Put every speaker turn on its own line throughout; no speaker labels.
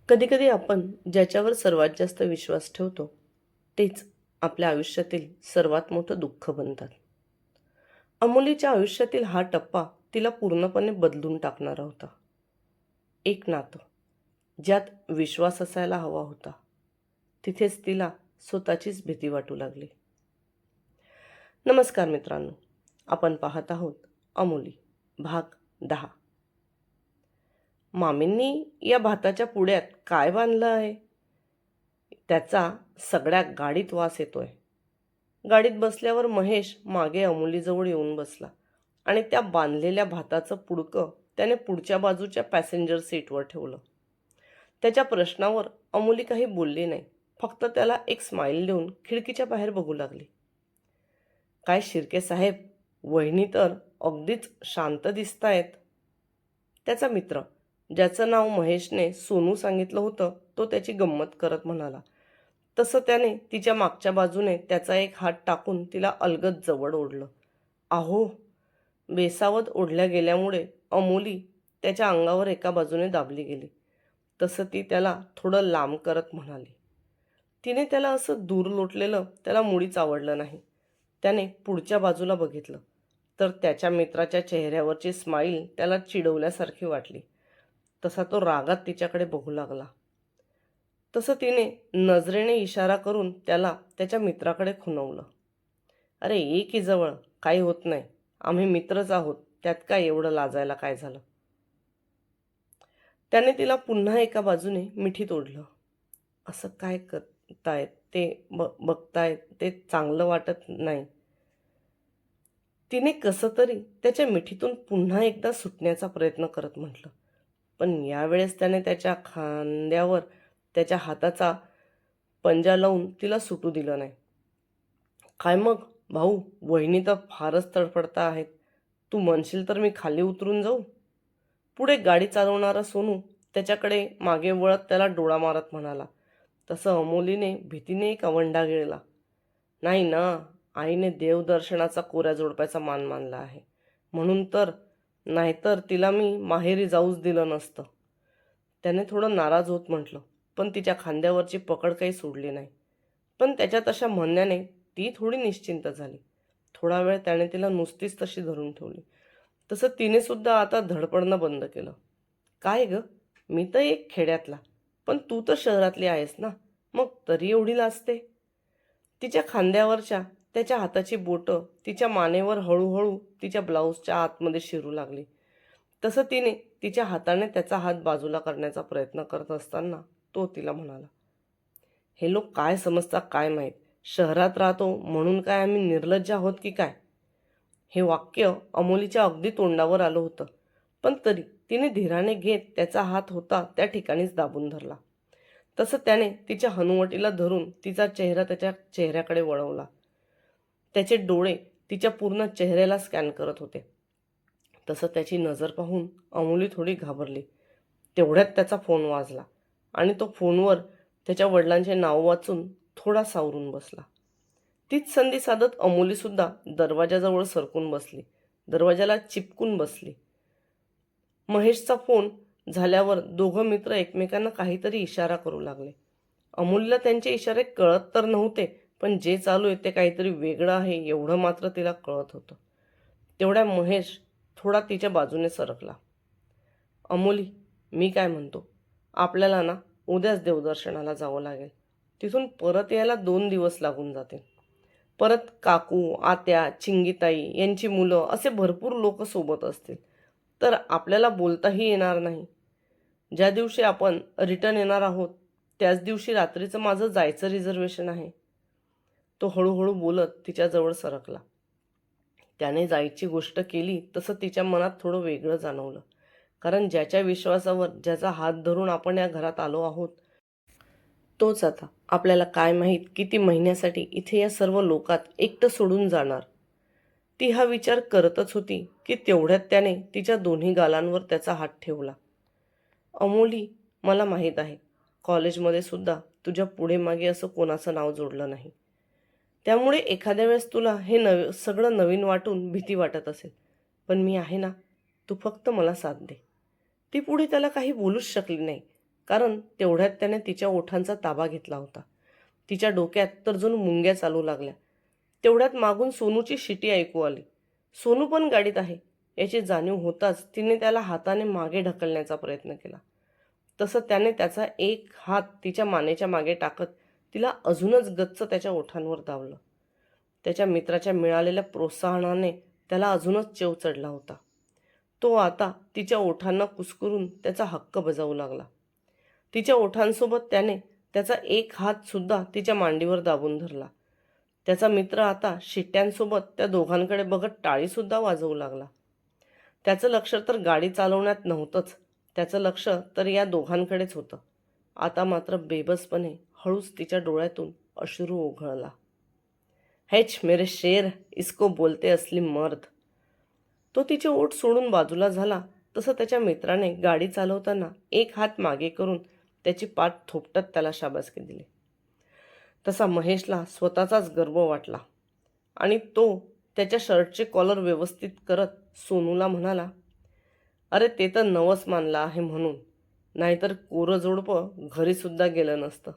कधीकधी आपण ज्याच्यावर सर्वात जास्त विश्वास ठेवतो तेच आपल्या आयुष्यातील सर्वात मोठं दुःख बनतात. अमोलीच्या आयुष्यातील हा टप्पा तिला पूर्णपणे बदलून टाकणारा होता. एक नातं ज्यात विश्वास असायला हवा होता, तिथेच तिला स्वतःचीच भीती वाटू लागली. नमस्कार मित्रांनो, आपण पाहत आहोत अमोली भाग 10. मामींनी या भाताच्या पुड्यात काय बांधलं आहे? त्याचा सगळ्या गाडीत वास येतोय. गाडीत बसल्यावर महेश मागे अमोलीजवळ येऊन बसला आणि त्या बांधलेल्या भाताचं पुडकं त्याने पुढच्या बाजूच्या पॅसेंजर सीटवर ठेवलं. त्याच्या प्रश्नावर अमोली काही बोलली नाही, फक्त त्याला एक स्माईल देऊन खिडकीच्या बाहेर बघू लागली. काय शिर्के साहेब, वहिनी तर अगदीच शांत दिसतायत. त्याचा मित्र, ज्याचं नाव महेशने सोनू सांगितलं होतं, तो त्याची गंमत करत म्हणाला. तसं त्याने तिच्या मागच्या बाजूने त्याचा एक हात टाकून तिला अलगद जवळ ओढलं. अहो. बेसावत ओढल्या गेल्यामुळे अमोली त्याच्या अंगावर एका बाजूने दाबली गेली. तसं ती त्याला थोडं लांब करत म्हणाली. तिने त्याला असं दूर लोटलेलं त्याला मुळीच आवडलं नाही. त्याने पुढच्या बाजूला बघितलं तर त्याच्या मित्राच्या चेहऱ्यावरची स्माईल त्याला चिडवल्यासारखी वाटली. तसा तो रागात तिच्याकडे बघू लागला. तसं तिने नजरेने इशारा करून त्याला त्याच्या मित्राकडे खुणवलं. अरे ये की जवळ, काही होत नाही, आम्ही मित्रच आहोत, त्यात काय एवढं लाजायला काय झालं? त्याने तिला पुन्हा एका बाजूने मिठीत ओढलं. असं काय करतायत ते बघतायत ते चांगलं वाटत नाही. तिने कसं तरी त्याच्या मिठीतून पुन्हा एकदा सुटण्याचा प्रयत्न करत म्हटलं. पण यावेळेस त्याने त्याच्या खांद्यावर त्याच्या हाताचा पंजा लावून तिला सुटू दिलं नाही. काय मग भाऊ, वहिनी तर फारच तडफडता आहेत. तू म्हणशील तर मी खाली उतरून जाऊ? पुढे गाडी चालवणारा सोनू त्याच्याकडे मागे वळत त्याला डोळा मारत म्हणाला. तसं अमोलीने भीतीने एक आवंढा गिळला. नाही ना, आईने देवदर्शनाचा कोऱ्या जोडप्याचा मान मानला आहे म्हणून तर, नाहीतर तिला मी माहेरी जाऊच दिलं नसतं. त्याने थोडं नाराज होत म्हटलं, पण तिच्या खांद्यावरची पकड काही सोडली नाही. पण त्याच्या तशा म्हणण्याने ती थोडी निश्चिंत झाली. थोडा वेळ त्याने तिला नुसतीच तशी धरून ठेवली. तसं तिने सुद्धा आता धडपडणं बंद केलं. काय ग, मी तर एक खेड्यातला, पण तू तर शहरातली आहेस ना, मग तरी एवढी लाजते? तिच्या खांद्यावरच्या त्याच्या हाताची बोटं तिच्या मानेवर हळूहळू तिच्या ब्लाऊजच्या आतमध्ये शिरू लागली. तसं तिने तिच्या हाताने त्याचा हात बाजूला करण्याचा प्रयत्न करत असताना तो तिला म्हणाला. हे लोक काय समजतात काय माहीत, शहरात राहतो म्हणून काय आम्ही निर्लज्ज आहोत की काय? हे वाक्य अमोलीच्या अगदी तोंडावर आलं होतं, पण तरी तिने धीराने घेत त्याचा हात होता त्या ठिकाणीच दाबून धरला. तसं त्याने तिच्या हनुवटीला धरून तिचा चेहरा त्याच्या चेहऱ्याकडे वळवला. त्याचे डोळे तिच्या पूर्ण चेहऱ्याला स्कॅन करत होते. तसं त्याची नजर पाहून अमोली थोडी घाबरली. तेवढ्यात त्याचा फोन वाजला आणि तो फोनवर त्याच्या वडिलांचे नाव वाचून थोडा सावरून बसला. तीच संधी साधत अमोलीसुद्धा दरवाजाजवळ सरकून बसली, दरवाजाला चिपकून बसली. महेशचा फोन झाल्यावर दोघं मित्र एकमेकांना काहीतरी इशारा करू लागले. अमूल्यला त्यांचे इशारे कळत तर नव्हते, पण जे चालू आहे ते काहीतरी वेगळं आहे एवढं मात्र तिला कळत होतं. तेवढ्या महेश थोडा तिच्या बाजूने सरकला. अमोली, मी काय म्हणतो, आपल्याला ना उद्याच देवदर्शनाला जावं लागेल. तिथून परत यायला 2 दिवस लागून जातील. परत काकू, आत्या, चिंगीताई यांची मुलं असे भरपूर लोक सोबत असतील, तर आपल्याला बोलताही येणार नाही. ज्या दिवशी आपण रिटर्न येणार आहोत त्याच दिवशी रात्रीचं माझं जायचं रिझर्वेशन आहे. तो हळूहळू बोलत तिच्याजवळ सरकला. त्याने जायची गोष्ट केली तसं तिच्या मनात थोडं वेगळं जाणवलं. कारण ज्याच्या विश्वासावर, ज्याचा हात धरून आपण या घरात आलो आहोत, तोच आता आपल्याला काय माहीत किती महिन्यासाठी इथे या सर्व लोकात एकटं सोडून जाणार. ती हा विचार करतच होती की तेवढ्यात त्याने तिच्या दोन्ही गालांवर त्याचा हात ठेवला. अमोली, मला माहीत आहे, कॉलेजमध्ये सुद्धा तुझ्या पुढे मागे असं कोणाचं नाव जोडलं नाही. त्यामुळे एखाद्या वेळेस तुला हे सगळं नवीन वाटून भीती वाटत असेल. पण मी आहे ना, तू फक्त मला साथ दे. ती पुढे त्याला काही बोलूच शकली नाही, कारण तेवढ्यात त्याने तिच्या ओठांचा ताबा घेतला होता. तिच्या डोक्यात तर जणू मुंग्या चालू लागल्या. तेवढ्यात मागून सोनूची शिटी ऐकू आली. सोनू पण गाडीत आहे याची जाणीव होताच तिने त्याला हाताने मागे ढकलण्याचा प्रयत्न केला. तसं त्याने त्याचा एक हात तिच्या मानेच्या मागे टाकत तिला अजूनच गच्च त्याच्या ओठांवर दाबलं. त्याच्या मित्राच्या मिळालेल्या प्रोत्साहनाने त्याला अजूनच चेव चढला होता. तो आता तिच्या ओठांना कुस्करून त्याचा हक्क बजावू लागला. तिच्या ओठांसोबत त्याने त्याचा एक हात सुद्धा तिच्या मांडीवर दाबून धरला. त्याचा मित्र आता शिट्ट्यांसोबत त्या दोघांकडे बघत टाळीसुद्धा वाजवू लागला. त्याचं लक्ष तर गाडी चालवण्यात नव्हतंच, त्याचं लक्ष तर या दोघांकडेच होतं. आता मात्र बेबसपणे हळूच तिच्या डोळ्यातून अश्रू ओघळला. हैच मेरे शेर, इसको बोलते असली मर्द. तो तिचे ओठ सोडून बाजूला झाला तसं त्याच्या मित्राने गाडी चालवताना एक हात मागे करून त्याची पाठ थोपटत त्याला शाबासकी दिली. तसा महेशला स्वतःचाच गर्व वाटला आणि तो त्याच्या शर्टचे कॉलर व्यवस्थित करत सोनूला म्हणाला, अरे ते तर नवस मानला आहे म्हणून, नाहीतर कोरं जोडपं घरीसुद्धा गेलं नसतं.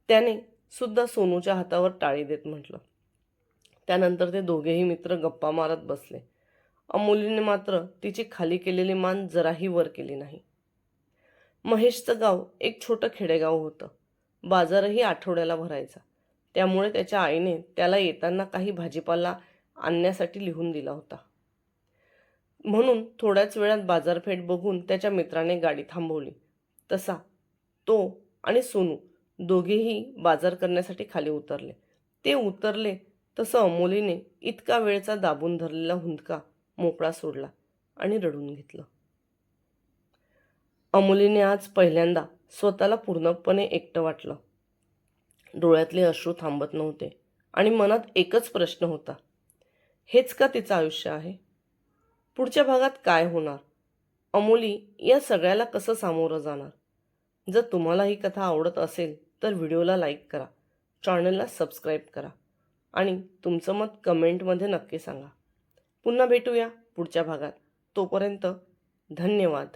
त्याने सुद्धा सोनूच्या हातावर टाळी देत म्हटलं. त्यानंतर ते दोघेही मित्र गप्पा मारत बसले. अमोलीने मात्र तिची खाली केलेली मान जराही वर केली नाही. महेशचं गाव एक छोटं खेडेगाव होतं. बाजारही आठवड्याला भरायचा. त्यामुळे त्याच्या आईने त्याला येताना काही भाजीपाला आणण्यासाठी लिहून दिला होता. म्हणून थोड्याच वेळात बाजारपेठ बघून त्याच्या मित्राने गाडी थांबवली. तसा तो आणि सोनू दोघेही बाजार करण्यासाठी खाली उतरले. ते उतरले तसं अमोलीने इतका वेळचा दाबून धरलेला हुंदका मोकळा सोडला आणि रडून घेतलं. अमोलीने आज पहिल्यांदा स्वतःला पूर्णपणे एकटं वाटलं. डोळ्यातले अश्रू थांबत नव्हते आणि मनात एकच प्रश्न होता, हेच का तिचं आयुष्य आहे? पुढच्या भागात काय होणार? अमोली या सगळ्याला कसं सामोरं जाणार? जर तुम्हाला ही कथा आवडत असेल तर व्हिडिओला लाईक करा, चॅनलला सबस्क्राईब करा आणि तुमचं मत कमेंटमध्ये नक्की सांगा. पुन्हा भेटूया पुढच्या भागात. तोपर्यंत धन्यवाद.